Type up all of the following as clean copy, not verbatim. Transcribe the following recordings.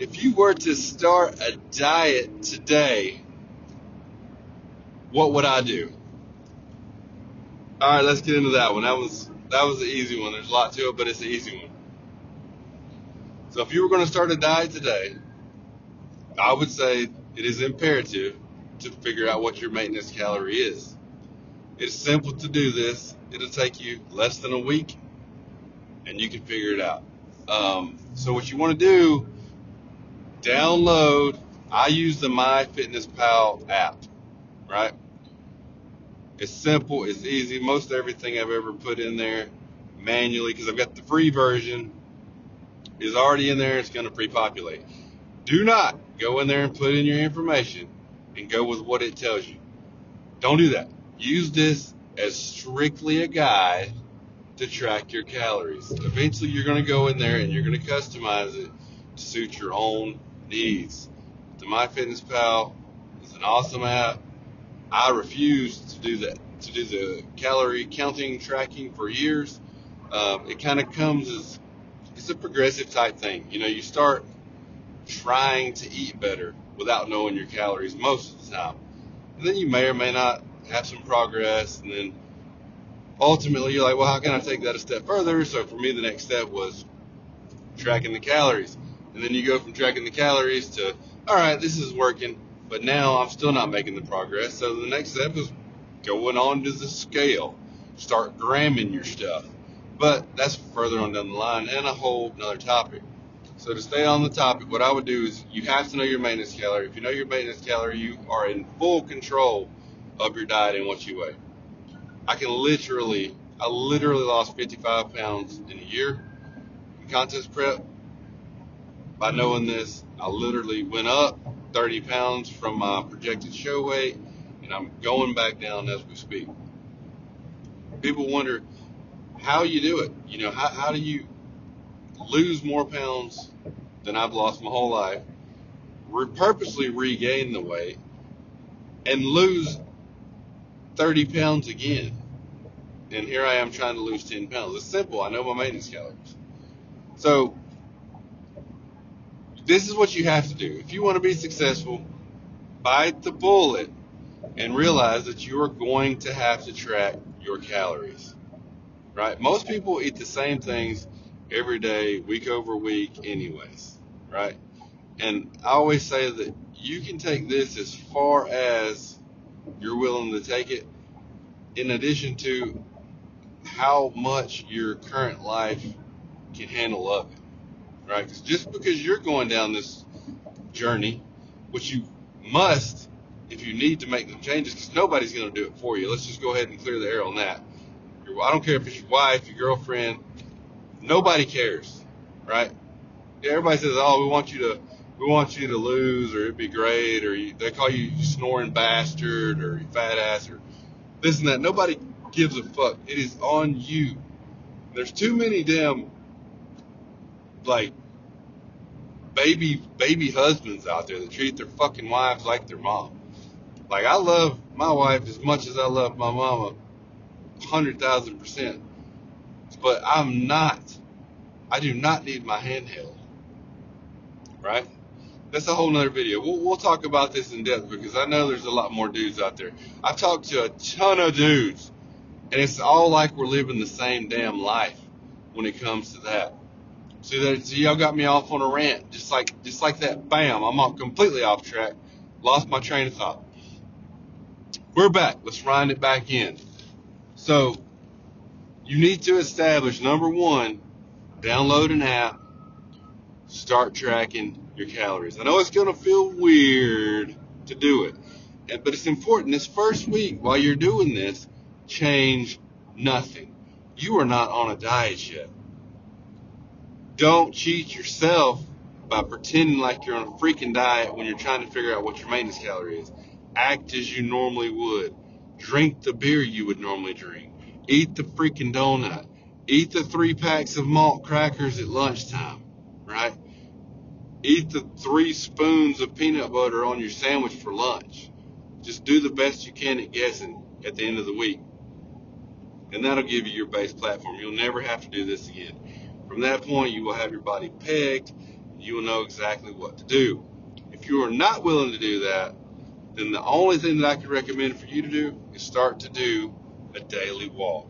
If you were to start a diet today, what would I do? All right, let's get into that one. That was the easy one. There's a lot to it, but it's the easy one. So if you were going to start a diet today, I would say it is imperative to figure out what your maintenance calorie is. It's simple to do this. It'll take you less than a week, and you can figure it out. So what you want to do, download. I use the MyFitnessPal app, right? It's simple. It's easy. Most everything I've ever put in there manually, because I've got the free version, is already in there. It's going to pre-populate. Do not go in there and put in your information and go with what it tells you. Don't do that. Use this as strictly a guide to track your calories. Eventually, you're going to go in there and you're going to customize it to suit your own needs. The MyFitnessPal is an awesome app. I refused to do that, to do the calorie counting tracking for years. It kind of comes as, it's a progressive type thing. You know, you start trying to eat better without knowing your calories most of the time. And then you may or may not have some progress, and then ultimately you're like, well, how can I take that a step further? So for me, the next step was tracking the calories. And then you go from tracking the calories to, all right, this is working, but now I'm still not making the progress. So the next step is going on to the scale. Start gramming your stuff. But that's further on down the line and a whole another topic. So to stay on the topic, what I would do is you have to know your maintenance calorie. If you know your maintenance calorie, you are in full control of your diet and what you weigh. I literally lost 55 pounds in a year in contest prep. By knowing this, I literally went up 30 pounds from my projected show weight, and I'm going back down as we speak. People wonder how you do it. You know, how do you lose more pounds than I've lost my whole life, purposely regain the weight, and lose 30 pounds again? And here I am trying to lose 10 pounds. It's simple. I know my maintenance calories. So this is what you have to do. If you want to be successful, bite the bullet and realize that you are going to have to track your calories, right? Most people eat the same things every day, week over week anyways, right? And I always say that you can take this as far as you're willing to take it, in addition to how much your current life can handle of it, right? 'Cause just because you're going down this journey, which you must if you need to make them changes, because nobody's going to do it for you. Let's just go ahead and clear the air on that. I don't care if it's your wife, your girlfriend, nobody cares, right? Yeah, everybody says, "Oh, we want you to lose, or it'd be great," or they call you snoring bastard, or you fat ass, or this and that. Nobody gives a fuck. It is on you. There's too many damn like baby husbands out there that treat their fucking wives like their mom. Like, I love my wife as much as I love my mama, 100,000%. But I do not need my hand held, right? That's a whole nother video. We'll talk about this in depth, because I know there's a lot more dudes out there. I've talked to a ton of dudes, and it's all like we're living the same damn life when it comes to that. So y'all got me off on a rant, just like that. Bam, I'm completely off track. Lost my train of thought. We're back. Let's wind it back in. So you need to establish, number one, download an app, start tracking your calories. I know it's going to feel weird to do it, but it's important. This first week, while you're doing this, change nothing. You are not on a diet yet. Don't cheat yourself by pretending like you're on a freaking diet when you're trying to figure out what your maintenance calorie is. Act as you normally would. Drink the beer you would normally drink. Eat the freaking donut. Eat the 3 packs of malt crackers at lunchtime, right? Eat the 3 spoons of peanut butter on your sandwich for lunch. Just do the best you can at guessing at the end of the week. And that'll give you your base platform. You'll never have to do this again. From that point, you will have your body pegged. you will know exactly what to do. If you are not willing to do that, then the only thing that I could recommend for you to do is start to do a daily walk.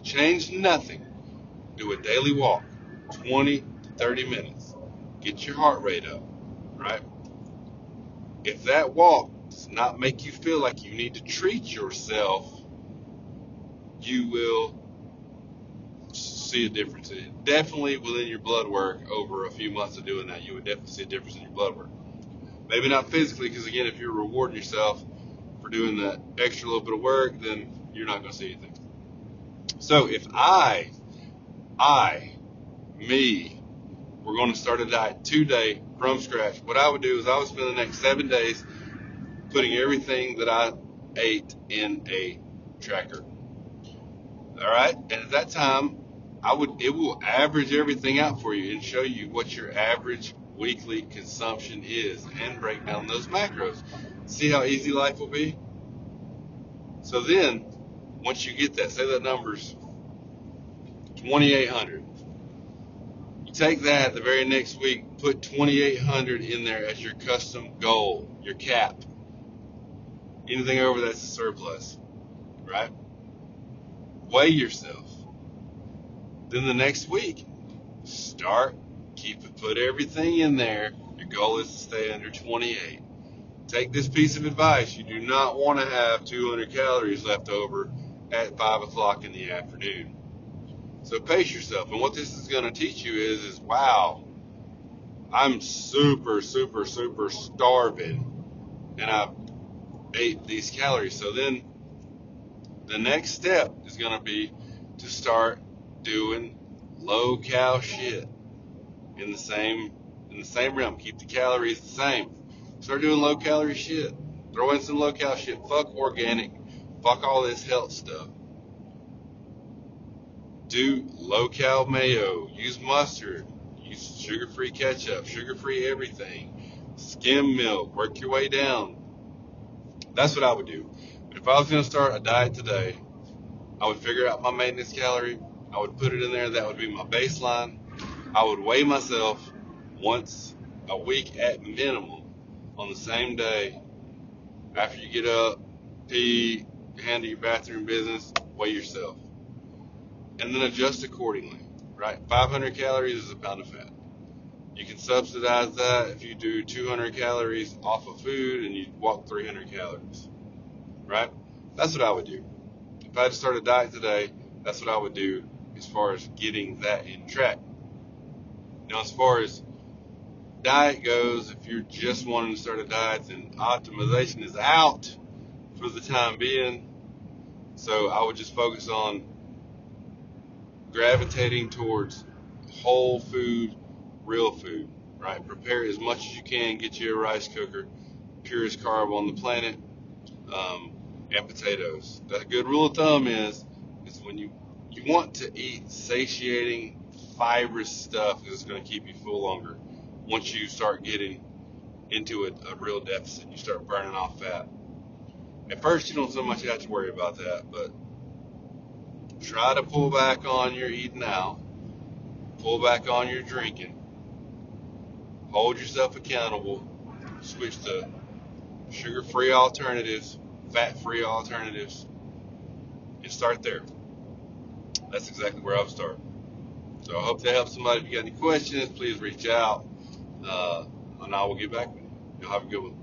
Change nothing. Do a daily walk, 20 to 30 minutes. Get your heart rate up, right? If that walk does not make you feel like you need to treat yourself, you will see a difference. Definitely within your blood work, over a few months of doing that, you would definitely see a difference in your blood work. Maybe not physically, because again, if you're rewarding yourself for doing that extra little bit of work, then you're not going to see anything. So if me, we're going to start a diet today from scratch, what I would do is I would spend the next 7 days putting everything that I ate in a tracker. All right, and at that time, it will average everything out for you and show you what your average weekly consumption is and break down those macros. See how easy life will be? So then, once you get that, say that number's 2,800. You take that the very next week, put 2,800 in there as your custom goal, your cap. Anything over that's a surplus, right? Weigh yourself. Then the next week, put everything in there. Your goal is to stay under 28. Take this piece of advice. You do not want to have 200 calories left over at 5 o'clock in the afternoon. So pace yourself. And what this is going to teach you is wow, I'm super, super, super starving, and I've ate these calories. So then the next step is going to be to start doing low cal shit in the same realm. Keep the calories the same. Start doing low calorie shit. Throw in some low cal shit. Fuck organic. Fuck all this health stuff. Do low cal mayo. Use mustard. Use sugar-free ketchup. Sugar-free everything. Skim milk. Work your way down. That's what I would do. But if I was going to start a diet today, I would figure out my maintenance calorie. I would put it in there. That would be my baseline. I would weigh myself once a week at minimum on the same day. After you get up, pee, handle your bathroom business, weigh yourself. And then adjust accordingly, right? 500 calories is a pound of fat. You can subsidize that if you do 200 calories off of food and you walk 300 calories, right? That's what I would do. If I had to start a diet today, that's what I would do as far as getting that in track. Now, as far as diet goes, if you're just wanting to start a diet, then optimization is out for the time being. So I would just focus on gravitating towards whole food, real food, right? Prepare as much as you can. Get you a rice cooker, purest carb on the planet, and potatoes. The good rule of thumb is when you want to eat satiating, fibrous stuff because it's going to keep you full longer. Once you start getting into a real deficit, you start burning off fat. At first, you don't so much have to worry about that, but try to pull back on your eating out, pull back on your drinking, hold yourself accountable, switch to sugar-free alternatives, fat-free alternatives, and start there. That's exactly where I would start. So I hope that helps somebody. If you got any questions, please reach out, and I will get back with you. You'll have a good one.